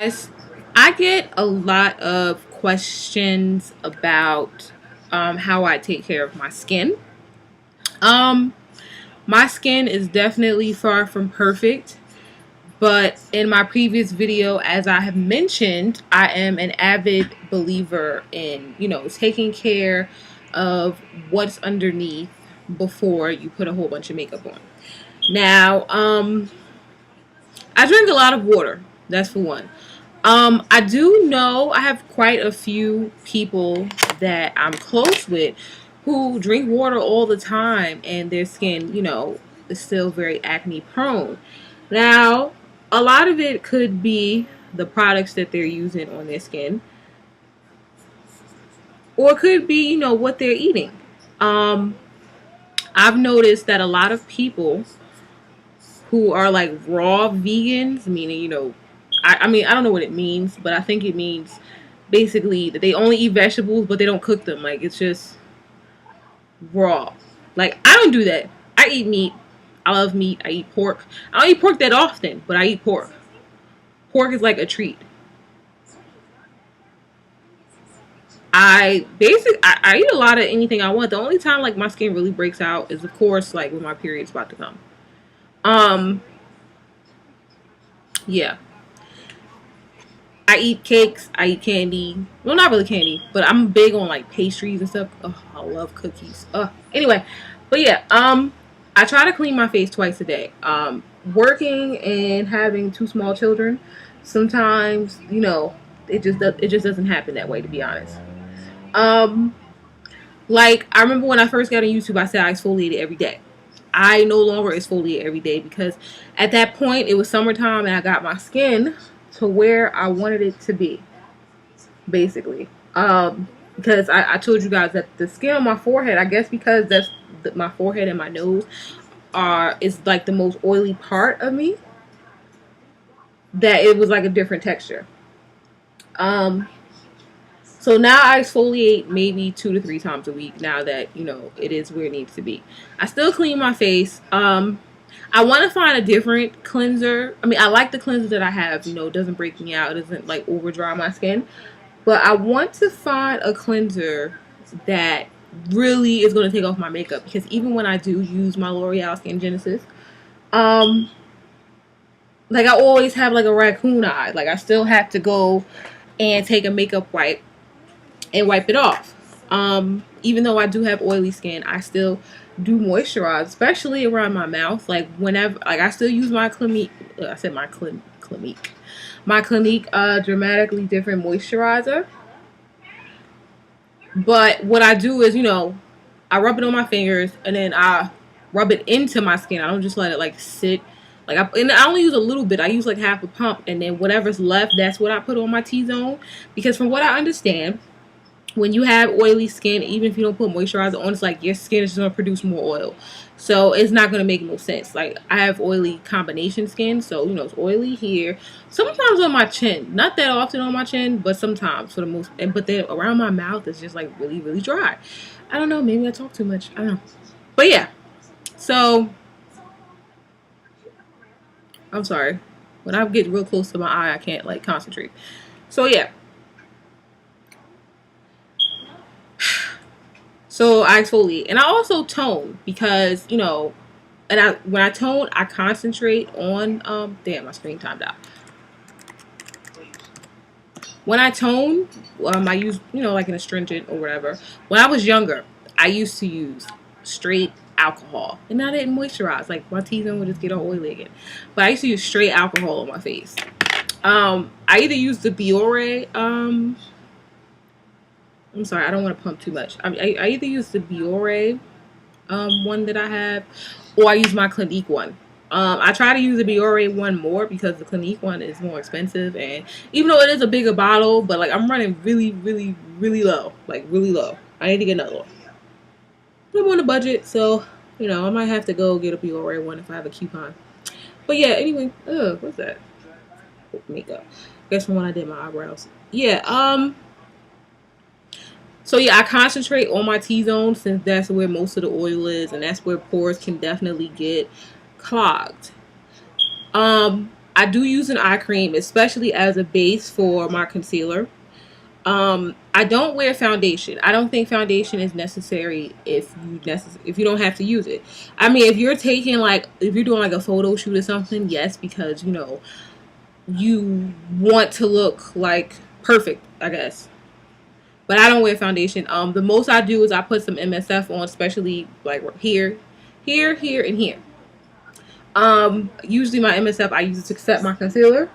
Yes, I get a lot of questions about how I take care of my skin. Um, my skin is definitely far from perfect, but in my previous video, as I have mentioned, I am an avid believer in, taking care of what's underneath before you put a whole bunch of makeup on. Now, I drink a lot of water. That's for one. I do know I have quite a few people that I'm close with who drink water all the time and their skin, is still very acne prone. Now, a lot of it could be the products that they're using on their skin, or it could be, what they're eating. Um, I've noticed that a lot of people who are like raw vegans, meaning, I mean, I don't know what it means, but I think it means basically that they only eat vegetables, but they don't cook them. Like, it's just raw. Like, I don't do that. I eat meat. I love meat. I eat pork. I don't eat pork that often, but I eat pork. Pork is like a treat. I eat a lot of anything I want. The only time like my skin really breaks out is of course like when my period's about to come. Um yeah. I eat cakes, I eat candy. Well, not really candy, but I'm big on like pastries and stuff. Oh, I love cookies. Anyway, but yeah, I try to clean my face twice a day. Working and having two small children, sometimes, it just doesn't happen that way, to be honest. Um like I remember when I first got on YouTube, I said I exfoliated every day. I no longer exfoliate every day because at that point it was summertime and I got my skin to where I wanted it to be, basically. Because I told you guys that the skin on my forehead, I guess because that's my forehead and my nose is like the most oily part of me, that it was like a different texture. Um, so now I exfoliate maybe 2 to 3 times a week now that, it is where it needs to be. I still clean my face. I want to find a different cleanser. I mean, I like the cleanser that I have. It doesn't break me out. It doesn't like over dry my skin. But I want to find a cleanser that really is going to take off my makeup, because even when I do use my L'Oreal Skin Genesis, um, like I always have like a raccoon eye. Like I still have to go and take a makeup wipe and wipe it off. Even though I do have oily skin, I still do moisturize, especially around my mouth. Like whenever, like I still use my Clinique. I said my Clinique. My Clinique dramatically different moisturizer. But what I do is, I rub it on my fingers and then I rub it into my skin. I don't just let it like sit. And I only use a little bit. I use like half a pump, and then whatever's left, that's what I put on my T-zone. Because from what I understand, when you have oily skin, even if you don't put moisturizer on, it's like your skin is just going to produce more oil. So it's not going to make no sense. Like I have oily combination skin, so it's oily here, sometimes on my chin, not that often on my chin, but sometimes for the most. But then around my mouth it's just like really really dry. I don't know, maybe I talk too much, I don't know. But yeah, so I'm sorry, when I get real close to my eye I can't like concentrate. So yeah, so I exfoliate and I also tone because and when I tone I concentrate on damn, my screen timed out. When I tone, I use like an astringent or whatever. When I was younger, I used to use straight alcohol, and I didn't moisturize. Like my T-zone would just get all oily again. But I used to use straight alcohol on my face. I either use the Biore. I'm sorry, I don't want to pump too much. I either use the Biore one that I have, or I use my Clinique one. I try to use the Biore one more because the Clinique one is more expensive, and even though it is a bigger bottle, but like I'm running really, really, really low, like really low. I need to get another one. I'm on a budget, so I might have to go get a Biore one if I have a coupon. But yeah, anyway, what's that? Makeup. Guess from when I did my eyebrows. Yeah. So yeah, I concentrate on my T-zone since that's where most of the oil is, and that's where pores can definitely get clogged. I do use an eye cream, especially as a base for my concealer. I don't wear foundation. I don't think foundation is necessary if you don't have to use it. I mean, if you're taking like if you're doing like a photo shoot or something, yes, because you know you want to look like perfect, I guess. But I don't wear foundation. The most I do is I put some MSF on, especially like here, here, and here. Usually my MSF I use it to set my concealer.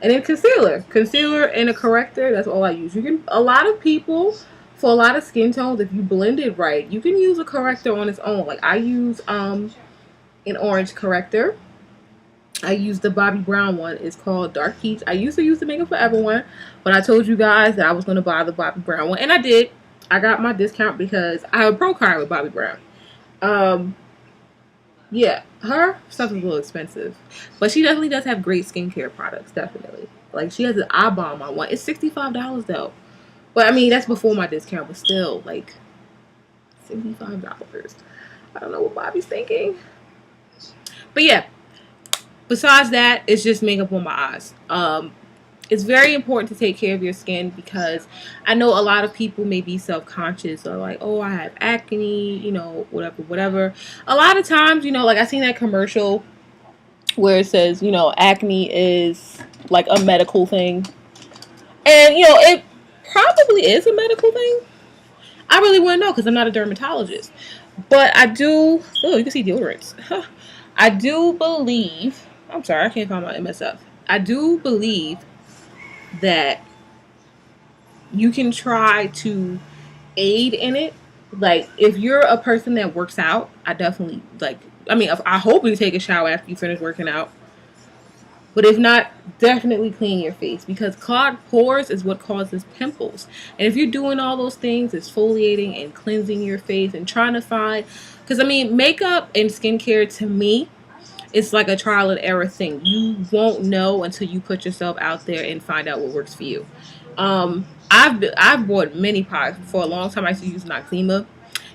And then concealer and a corrector. That's all I use. You can a lot of people for a lot of skin tones, if you blend it right, you can use a corrector on its own. Like I use an orange corrector. I use the Bobbi Brown one. It's called Dark Peach. I used to use the Makeup Forever one, but I told you guys that I was going to buy the Bobbi Brown one, and I did. I got my discount because I have a pro card with Bobbi Brown. Yeah, her stuff is a little expensive, but she definitely does have great skincare products. Definitely, like she has an eye balm I want. It's $65 though, but I mean that's before my discount, but still like $65. I don't know what Bobby's thinking, but yeah. Besides that, it's just makeup on my eyes. It's very important to take care of your skin because I know a lot of people may be self-conscious or like, oh, I have acne, you know, whatever. A lot of times, you know, like I seen that commercial where it says, you know, acne is like a medical thing. And, you know, it probably is a medical thing. I really wouldn't know because I'm not a dermatologist. But I do, oh, you can see deodorants. I do believe, I'm sorry, I can't find my MSF. I do believe that you can try to aid in it. Like if you're a person that works out, I definitely like, I mean, I hope you take a shower after you finish working out. But if not, definitely clean your face because clogged pores is what causes pimples. And if you're doing all those things, exfoliating and cleansing your face and trying to find, because I mean, makeup and skincare to me, it's like a trial and error thing. You won't know until you put yourself out there and find out what works for you. I've bought many products for a long time. I used to use Noxzema.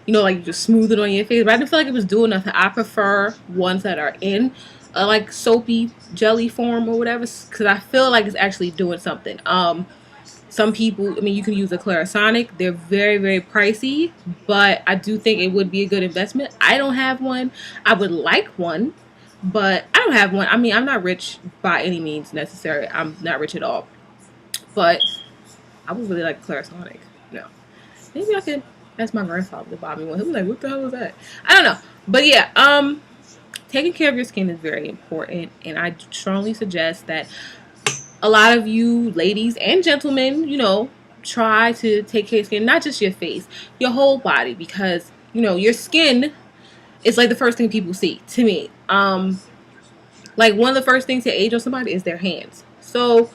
You know, like you just smooth it on your face, but I didn't feel like it was doing nothing. I prefer ones that are in like soapy jelly form or whatever, because I feel like it's actually doing something. Some people, I mean, you can use a Clarisonic. They're very, very pricey, but I do think it would be a good investment. I don't have one. I would like one, but I don't have one. I mean, I'm not rich by any means necessary. I'm not rich at all, but I would really like Clarisonic. No, maybe I could ask my grandfather to buy me one. He was like, "What the hell is that?" I don't know, but yeah, taking care of your skin is very important, and I strongly suggest that a lot of you ladies and gentlemen, you know, try to take care of skin, not just your face, your whole body, because you know your skin is like the first thing people see to me. Like one of the first things to age on somebody is their hands. So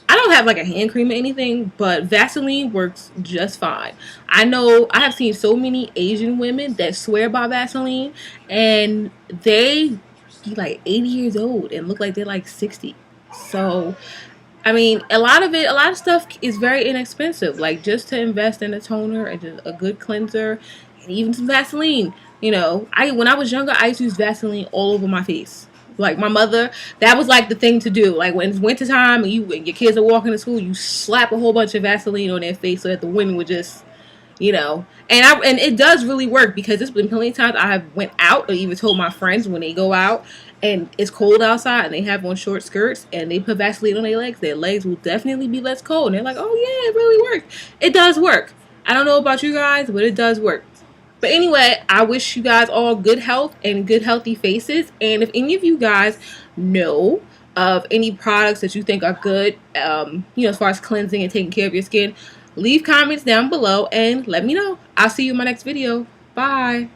I don't have like a hand cream or anything, but Vaseline works just fine. I know I have seen so many Asian women that swear by Vaseline, and they be like 80 years old and look like they're like 60. So I mean, a lot of stuff is very inexpensive. Like just to invest in a toner and just a good cleanser and even some Vaseline. You know, when I was younger, I used to use Vaseline all over my face. Like my mother, that was like the thing to do. Like when it's wintertime and your kids are walking to school, you slap a whole bunch of Vaseline on their face so that the wind would just, you know. And it does really work because there's been plenty of times I have went out or even told my friends when they go out and it's cold outside and they have on short skirts and they put Vaseline on their legs will definitely be less cold. And they're like, oh yeah, it really works. It does work. I don't know about you guys, but it does work. But anyway, I wish you guys all good health and good healthy faces. And if any of you guys know of any products that you think are good, you know, as far as cleansing and taking care of your skin, leave comments down below and let me know. I'll see you in my next video. Bye.